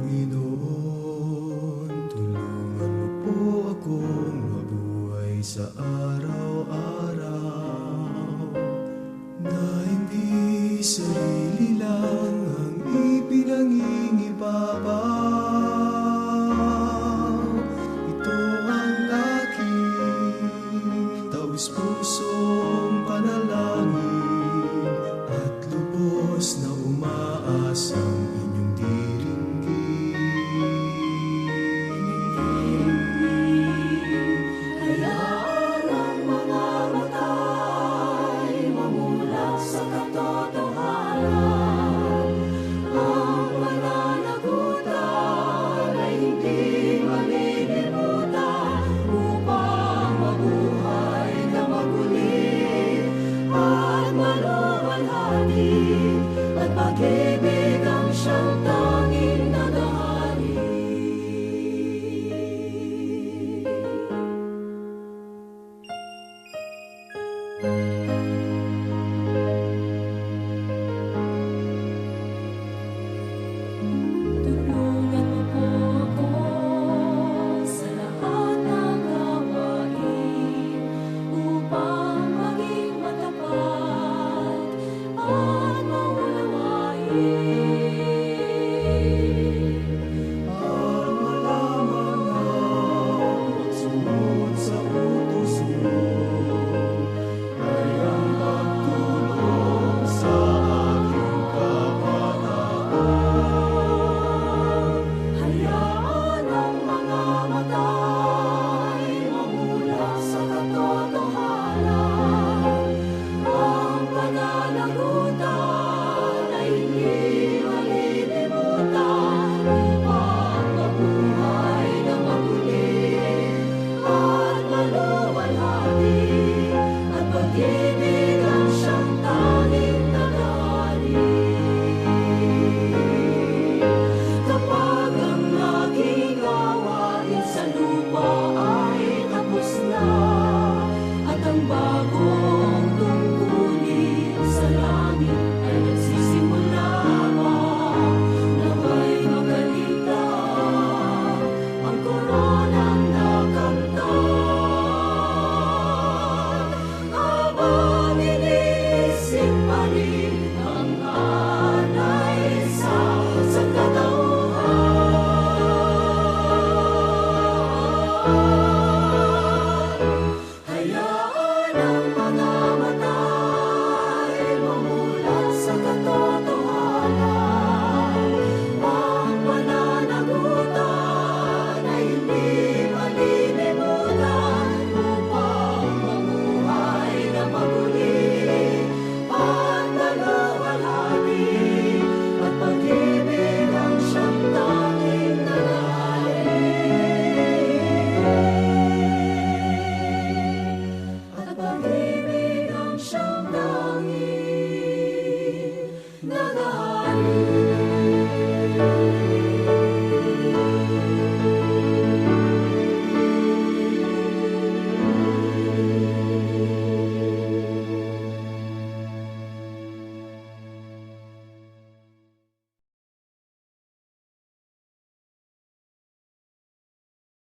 Panginoon, tulungan mo po akong mabuhay sa araw-araw, na hindi sarili lang ang ipinangingibabaw. Ito ang aking taus-pusong panalangin at lubos na umaasang inyong diringgin. Hayaan ang mga mata'y mamulak sa katotohanan. Ang pananagutan ay hindi malilimutan, upang mabuhay na maguli at maluwalhati, at pag-ibig ang siyang tanging nadahari. Tulungan mo po ako sa lahat ng gawain, upang maging matapat at maunawain